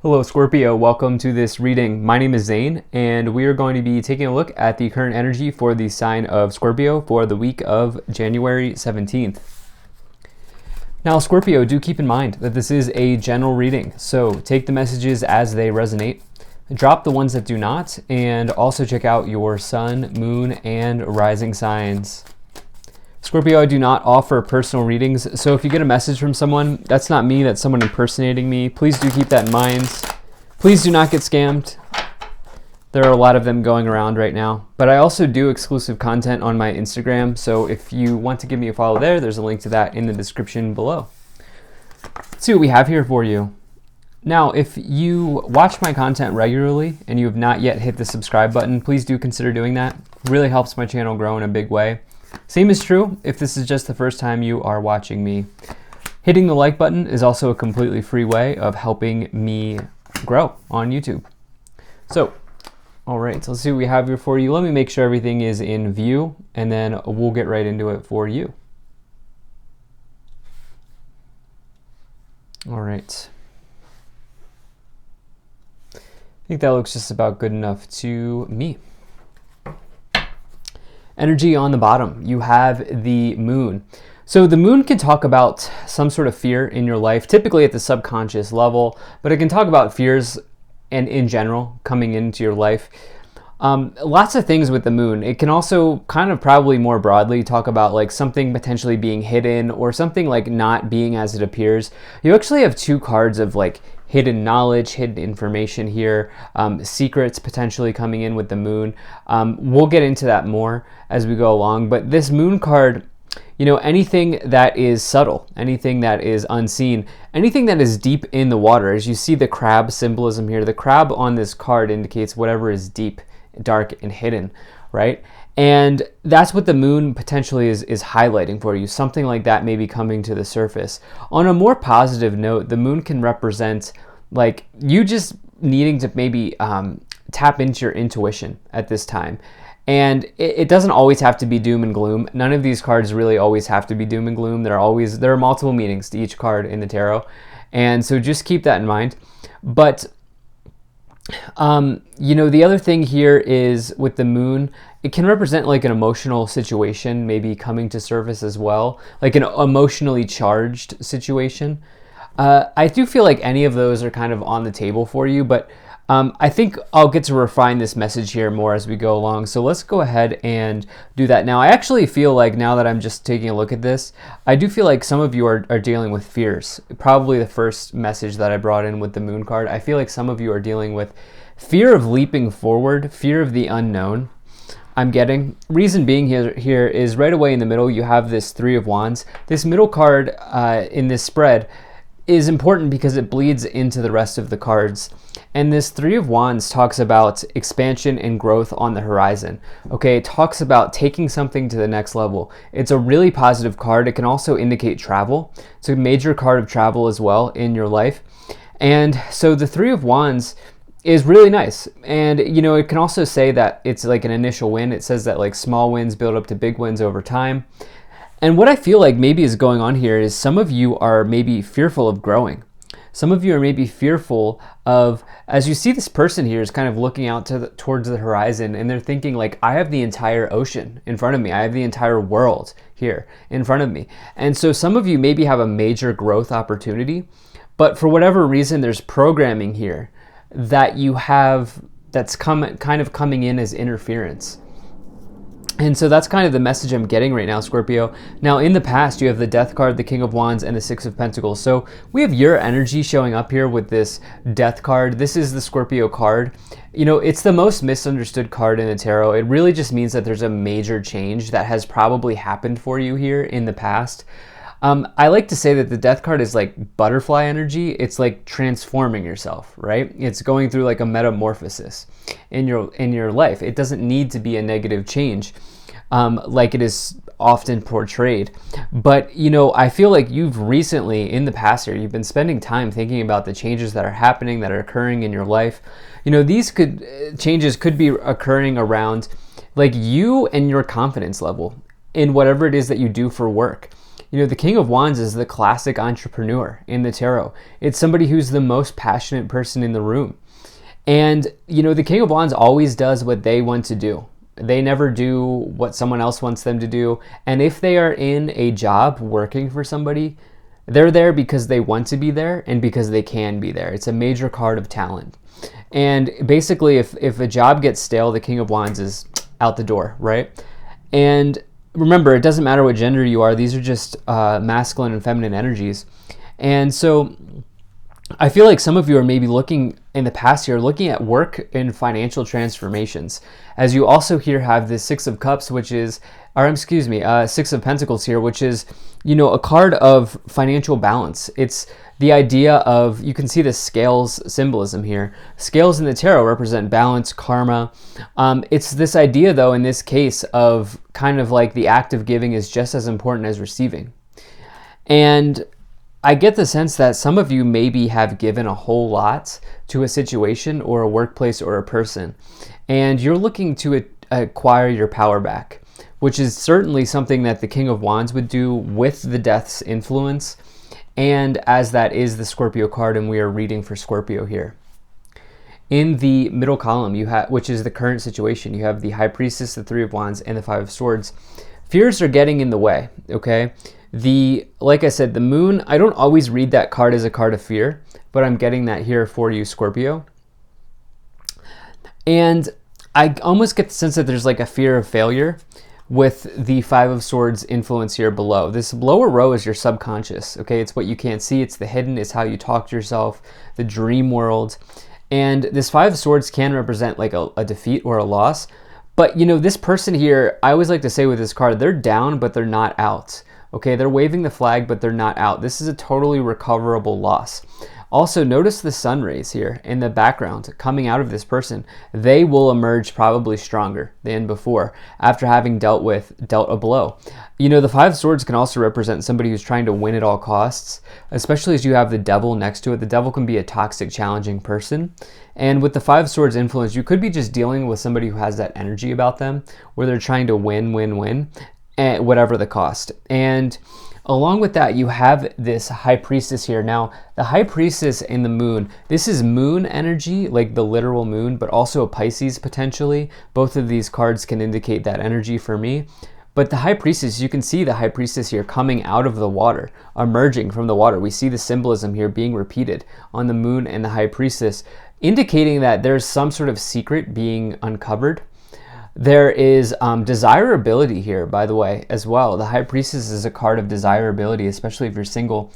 Hello Scorpio, welcome to this reading. My name is Zane and we are going to be taking a look at the current energy for the sign of Scorpio for the week of January 17th. Now Scorpio, do keep in mind that this is a general reading, so take the messages as they resonate, drop the ones that do not, and also check out your sun, moon, and rising signs. Scorpio, I do not offer personal readings, so if you get a message from someone, that's not me, that's someone impersonating me. Please do keep that in mind. Please do not get scammed. There are a lot of them going around right now. But I also do exclusive content on my Instagram, so if you want to give me a follow there, there's a link to that in the description below. Let's see what we have here for you. Now, if you watch my content regularly and you have not yet hit the subscribe button, please do consider doing that. It really helps my channel grow in a big way. Same is true if this is just the first time you are watching me. Hitting the like button is also a completely free way of helping me grow on YouTube. So, all right, so let's see what we have here for you. Let me make sure everything is in view, and then we'll get right into it for you. All right. I think that looks just about good enough to me. Energy on the bottom, you have the moon. So the moon can talk about some sort of fear in your life, typically at the subconscious level, but it can talk about fears and in general coming into your life. Lots of things with the moon. It can also kind of probably more broadly talk about like something potentially being hidden or something like not being as it appears. You actually have two cards of like hidden knowledge, hidden information here, secrets potentially coming in with the moon. We'll get into that more as we go along, but this moon card, you know, anything that is subtle, anything that is unseen, anything that is deep in the water, as you see the crab symbolism here, the crab on this card indicates whatever is deep, dark, and hidden, right? And that's what the moon potentially is highlighting for you. Something like that may be coming to the surface. On a more positive note, the moon can represent like you just needing to maybe tap into your intuition at this time. And it doesn't always have to be doom and gloom. None of these cards really always have to be doom and gloom. There are multiple meanings to each card in the tarot. And so just keep that in mind. But you know, the other thing here is with the moon, it can represent like an emotional situation maybe coming to surface as well, like an emotionally charged situation. I do feel like any of those are kind of on the table for you, but I think I'll get to refine this message here more as we go along. So let's go ahead and do that now. I actually feel like now that I'm just taking a look at this, I do feel like some of you are dealing with fears. Probably the first message that I brought in with the moon card. I feel like some of you are dealing with fear of leaping forward, fear of the unknown. I'm getting. Reason being here is right away in the middle, you have this Three of Wands. This middle card in this spread is important because it bleeds into the rest of the cards. And this Three of Wands talks about expansion and growth on the horizon. Okay, it talks about taking something to the next level. It's a really positive card. It can also indicate travel. It's a major card of travel as well in your life. And so the Three of Wands is really nice. And you know, it can also say that it's like an initial win. It says that like small wins build up to big wins over time. And what I feel like maybe is going on here is some of you are maybe fearful of growing. Some of you are maybe fearful of, as you see this person here is kind of looking out towards the horizon and they're thinking like, I have the entire ocean in front of me. I have the entire world here in front of me. And so some of you maybe have a major growth opportunity, but for whatever reason, there's programming here that you have that's kind of coming in as interference. And so that's kind of the message I'm getting right now, Scorpio. Now, in the past, you have the Death card, the King of Wands, and the Six of Pentacles. So we have your energy showing up here with this Death card. This is the Scorpio card. You know, it's the most misunderstood card in the tarot. It really just means that there's a major change that has probably happened for you here in the past. I like to say that the Death card is like butterfly energy. It's like transforming yourself, right? It's going through like a metamorphosis in your life. It doesn't need to be a negative change like it is often portrayed. But, you know, I feel like you've recently, in the past year, you've been spending time thinking about the changes that are happening, that are occurring in your life. You know, these changes could be occurring around like you and your confidence level in whatever it is that you do for work. The King of Wands is the classic entrepreneur in the tarot. It's somebody who's the most passionate person in the room. And, the King of Wands always does what they want to do. They never do what someone else wants them to do. And if they are in a job working for somebody, they're there because they want to be there and because they can be there. It's a major card of talent. And basically, if a job gets stale, the King of Wands is out the door, right? And remember, it doesn't matter what gender you are. These are just masculine and feminine energies. And so I feel like some of you are maybe looking in the past year, looking at work and financial transformations. As you also here have this Six of Cups, Six of Pentacles here, which is, a card of financial balance. It's the idea of, you can see the scales symbolism here. Scales in the tarot represent balance, karma. It's this idea, though, in this case of kind of like the act of giving is just as important as receiving. And I get the sense that some of you maybe have given a whole lot to a situation or a workplace or a person, and you're looking to acquire your power back, which is certainly something that the King of Wands would do with the Death's influence, and as that is the Scorpio card, and we are reading for Scorpio here. In the middle column, which is the current situation, you have the High Priestess, the Three of Wands, and the Five of Swords. Fears are getting in the way, okay? Like I said, the Moon, I don't always read that card as a card of fear, but I'm getting that here for you, Scorpio. And I almost get the sense that there's like a fear of failure with the Five of Swords influence here below. This lower row is your subconscious, okay? It's what you can't see, it's the hidden, it's how you talk to yourself, the dream world. And this Five of Swords can represent like a defeat or a loss. But this person here, I always like to say with this card, they're down, but they're not out. Okay, they're waving the flag, but they're not out. This is a totally recoverable loss. Also, notice the sun rays here in the background coming out of this person. They will emerge probably stronger than before after having dealt a blow. The Five of Swords can also represent somebody who's trying to win at all costs, especially as you have the Devil next to it. The Devil can be a toxic, challenging person. And with the Five of Swords influence, you could be just dealing with somebody who has that energy about them, where they're trying to win, at whatever the cost. And along with that, you have this High Priestess here. Now, the High Priestess and the Moon, this is moon energy, like the literal moon, but also a Pisces potentially. Both of these cards can indicate that energy for me. But the High Priestess, you can see the High Priestess here coming out of the water, emerging from the water. We see the symbolism here being repeated on the Moon and the High Priestess, indicating that there's some sort of secret being uncovered. There is desirability here, by the way, as well. The High Priestess is a card of desirability, especially if you're single.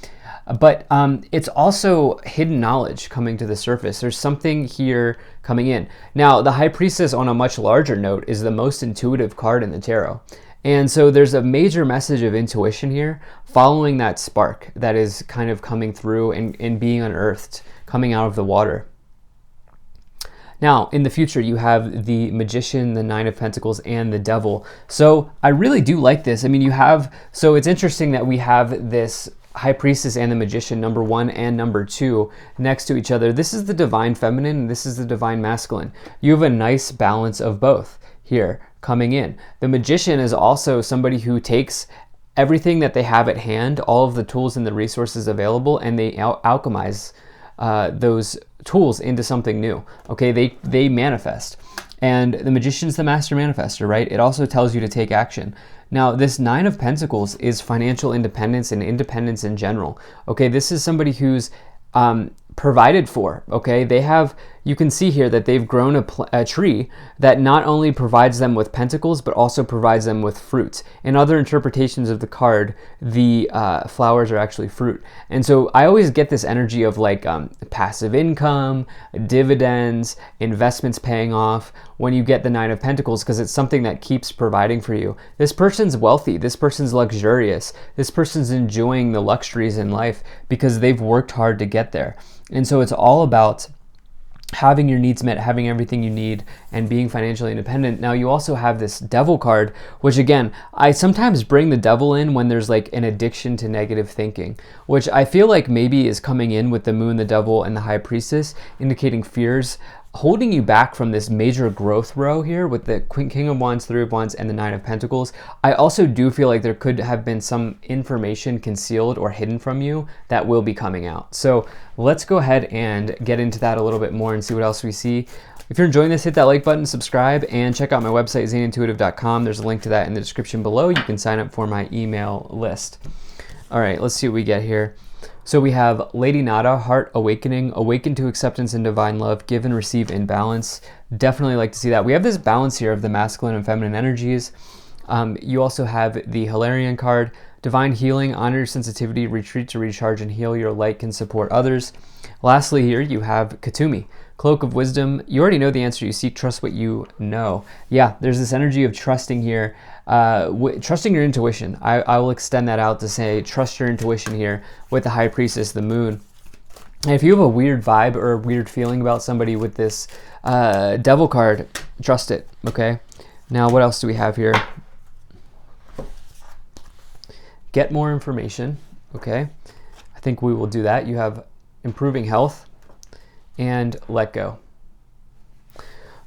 But it's also hidden knowledge coming to the surface. There's something here coming in. Now, the High Priestess, on a much larger note, is the most intuitive card in the tarot. And so there's a major message of intuition here, following that spark that is kind of coming through and being unearthed, coming out of the water. Now, in the future, you have the Magician, the Nine of Pentacles, and the Devil. So I really do like this. I mean, so it's interesting that we have this High Priestess and the Magician, number 1 and number 2, next to each other. This is the Divine Feminine, and this is the Divine Masculine. You have a nice balance of both here coming in. The Magician is also somebody who takes everything that they have at hand, all of the tools and the resources available, and they alchemize those tools into something new. Okay, they manifest. And the Magician's the master manifester, right? It also tells you to take action. Now, this Nine of Pentacles is financial independence and independence in general. Okay, this is somebody who's provided for. Okay, you can see here that they've grown a tree that not only provides them with pentacles, but also provides them with fruits. In other interpretations of the card, the flowers are actually fruit. And so I always get this energy of like passive income, dividends, investments paying off when you get the Nine of Pentacles, because it's something that keeps providing for you. This person's wealthy. This person's luxurious. This person's enjoying the luxuries in life because they've worked hard to get there. And so it's all about having your needs met, having everything you need, and being financially independent. Now, you also have this Devil card, which again, I sometimes bring the Devil in when there's like an addiction to negative thinking, which I feel like maybe is coming in with the Moon, the Devil, and the High Priestess, indicating fears. holding you back from this major growth row here with the King of Wands, Three of Wands, and the Nine of Pentacles. I also do feel like there could have been some information concealed or hidden from you that will be coming out. So let's go ahead and get into that a little bit more and see what else we see. If you're enjoying this, hit that like button, subscribe, and check out my website, zanintuitive.com. There's a link to that in the description below. You can sign up for my email list. All right, let's see what we get here. So we have Lady Nada, Heart Awakening, Awaken to Acceptance and Divine Love, Give and Receive in Balance. Definitely like to see that. We have this balance here of the masculine and feminine energies. You also have the Hilarion card, Divine Healing, Honor Your Sensitivity, Retreat to Recharge and Heal. Your light can support others. Lastly here, you have Katumi, Cloak of Wisdom. You already know the answer you seek, trust what you know. Yeah, there's this energy of trusting here, trusting your intuition. I will extend that out to say trust your intuition here with the High Priestess, the Moon. And if you have a weird vibe or a weird feeling about somebody with this Devil card, trust it, okay? Now, what else do we have here? Get more information, okay? I think we will do that. You have improving health and let go.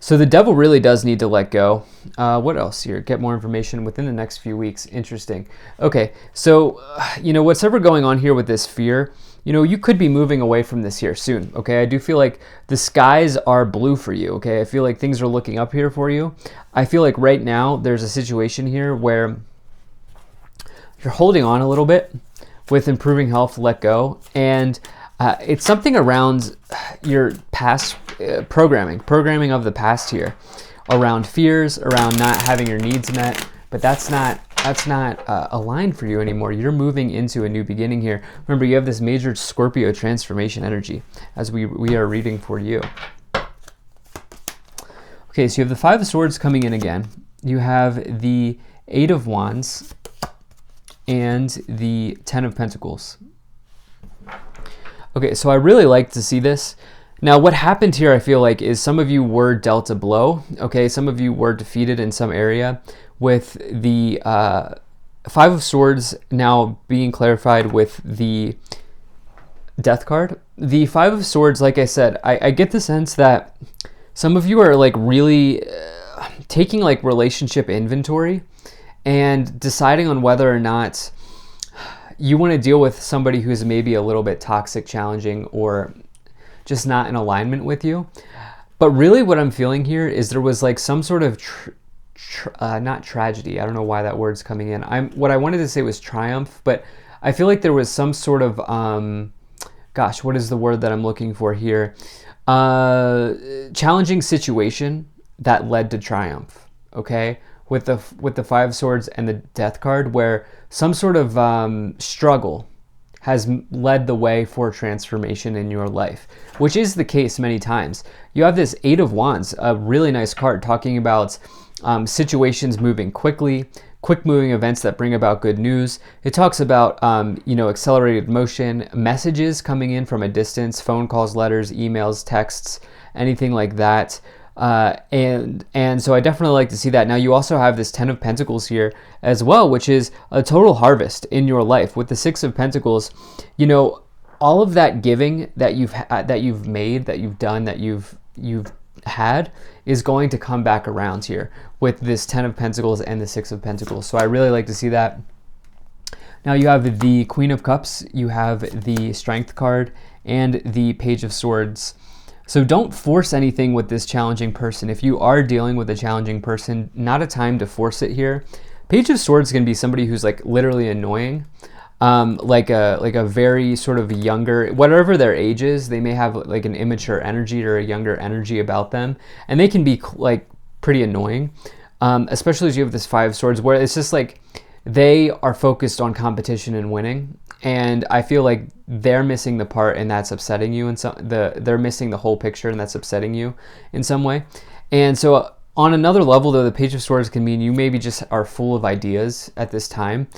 So the Devil really does need to let go. What else here? Get more information within the next few weeks. Interesting. Okay, so, what's ever going on here with this fear, you could be moving away from this here soon, okay? I do feel like the skies are blue for you, okay? I feel like things are looking up here for you. I feel like right now there's a situation here where you're holding on a little bit with improving health, let go, and it's something around your past programming of the past here, around fears, around not having your needs met, but that's not aligned for you anymore. You're moving into a new beginning here. Remember, you have this major Scorpio transformation energy as we are reading for you. Okay, so you have the Five of Swords coming in again. You have the Eight of Wands and the Ten of Pentacles. Okay, so I really like to see this. Now, what happened here, I feel like, is some of you were dealt a blow, okay? Some of you were defeated in some area with the Five of Swords now being clarified with the Death card. The Five of Swords, like I said, I get the sense that some of you are like really taking like relationship inventory and deciding on whether or not you want to deal with somebody who's maybe a little bit toxic, challenging, or just not in alignment with you. But really what I'm feeling here is there was like some sort of, not tragedy, I don't know why that word's coming in. What I wanted to say was triumph, but I feel like there was some sort of, gosh, what is the word that I'm looking for here? Challenging situation that led to triumph, okay? With the Five of Swords and the Death card, where some sort of struggle has led the way for transformation in your life, which is the case many times. You have this Eight of Wands, a really nice card talking about situations moving quickly, quick-moving events that bring about good news. It talks about accelerated motion, messages coming in from a distance, phone calls, letters, emails, texts, anything like that. And so I definitely like to see that. Now you also have this Ten of Pentacles here as well, which is a total harvest in your life. With the Six of Pentacles, all of that giving that you've made, that you've done, that you've had is going to come back around here with this Ten of Pentacles and the Six of Pentacles. So I really like to see that. Now you have the Queen of Cups, you have the Strength card, and the Page of Swords. So don't force anything with this challenging person. If you are dealing with a challenging person, not a time to force it here. Page of Swords can be somebody who's like literally annoying, like a very sort of younger, whatever their age is, they may have like an immature energy or a younger energy about them, and they can be like pretty annoying, especially as you have this Five of Swords, where it's just like they are focused on competition and winning. And I feel like they're missing the part, and that's upsetting you. And they're missing the whole picture, and that's upsetting you in some way. And so, on another level, though, the Page of Swords can mean you maybe just are full of ideas at this time.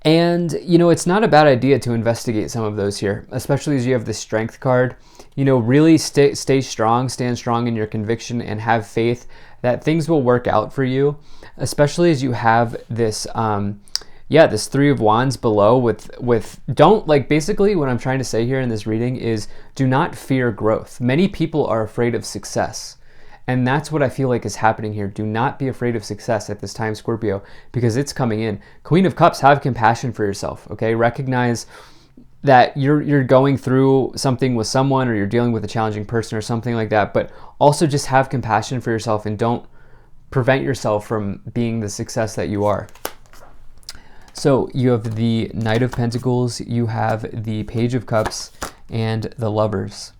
And it's not a bad idea to investigate some of those here, especially as you have the Strength card. Really stay strong, stand strong in your conviction, and have faith that things will work out for you. Especially as you have this yeah, this Three of Wands below with don't, like, basically what I'm trying to say here in this reading is do not fear growth. Many people are afraid of success. And that's what I feel like is happening here. Do not be afraid of success at this time, Scorpio, because it's coming in. Queen of Cups, have compassion for yourself, okay? Recognize that you're going through something with someone, or you're dealing with a challenging person or something like that, but also just have compassion for yourself and don't prevent yourself from being the success that you are. So you have the Knight of Pentacles, you have the Page of Cups, and the Lovers.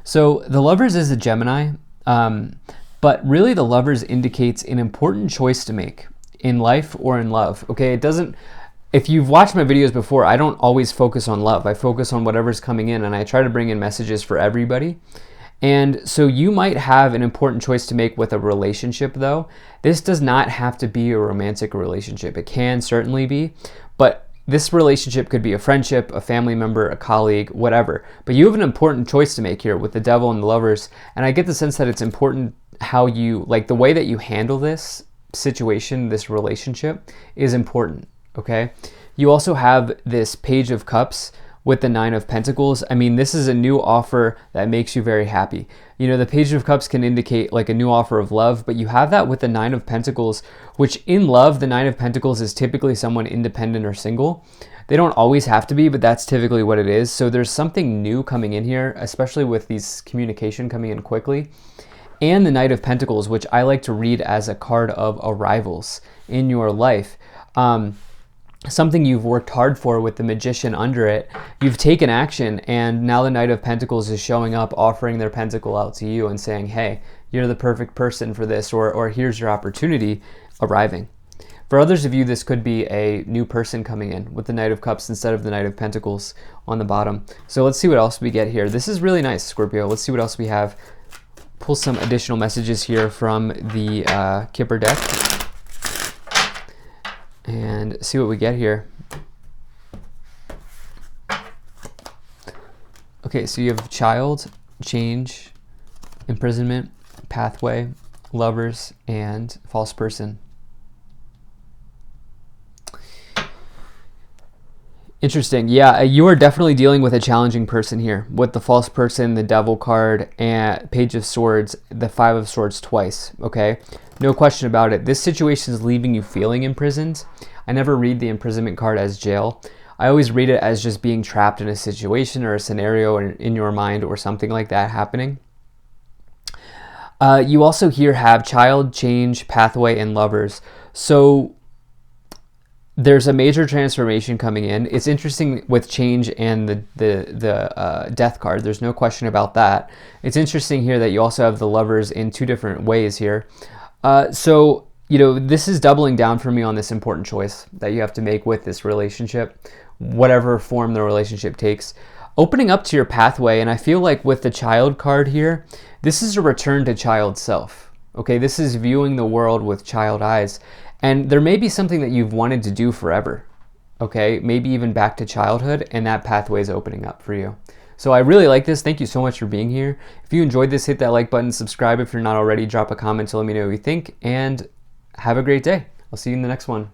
So the Lovers is a Gemini, but really the Lovers indicates an important choice to make in life or in love. Okay, it doesn't, if you've watched my videos before, I don't always focus on love. I focus on whatever's coming in, and I try to bring in messages for everybody. And so you might have an important choice to make with a relationship, though. This does not have to be a romantic relationship. It can certainly be, but this relationship could be a friendship, a family member, a colleague, whatever. But you have an important choice to make here with the Devil and the Lovers. And I get the sense that it's important how you, like, the way that you handle this situation, this relationship is important, okay? You also have this Page of Cups with the Nine of Pentacles. I mean, this is a new offer that makes you very happy. You know, the Page of Cups can indicate like a new offer of love, but you have that with the Nine of Pentacles, which in love, the Nine of Pentacles is typically someone independent or single. They don't always have to be, but that's typically what it is. So there's something new coming in here, especially with these communication coming in quickly. And the Knight of Pentacles, which I like to read as a card of arrivals in your life. Something you've worked hard for with the Magician under it, you've taken action, and now the Knight of Pentacles is showing up, offering their pentacle out to you and saying, hey, you're the perfect person for this, or here's your opportunity arriving. For others of you, this could be a new person coming in with the Knight of Cups instead of the Knight of Pentacles on the bottom. So let's see what else we get here. This is really nice, Scorpio. Let's see what else we have. Pull some additional messages here from the Kipper deck and see what we get here. Okay, so you have child, change, imprisonment, pathway, lovers, and false person. Interesting. Yeah, you are definitely dealing with a challenging person here with the false person, the Devil card, and Page of Swords, the Five of Swords twice, okay? No question about it. This situation is leaving you feeling imprisoned. I never read the imprisonment card as jail. I always read it as just being trapped in a situation or a scenario in your mind or something like that happening. You also here have child, change, pathway, and lovers. So there's a major transformation coming in. It's interesting with change and the death card. There's no question about that. It's interesting here that you also have the lovers in two different ways here. So, you know, this is doubling down for me on this important choice that you have to make with this relationship, whatever form the relationship takes. Opening up to your pathway, and I feel like with the child card here, this is a return to child self. Okay, this is viewing the world with child eyes. And there may be something that you've wanted to do forever, okay? Maybe even back to childhood, and that pathway is opening up for you. So I really like this. Thank you so much for being here. If you enjoyed this, hit that like button, subscribe if you're not already, drop a comment to let me know what you think, and have a great day. I'll see you in the next one.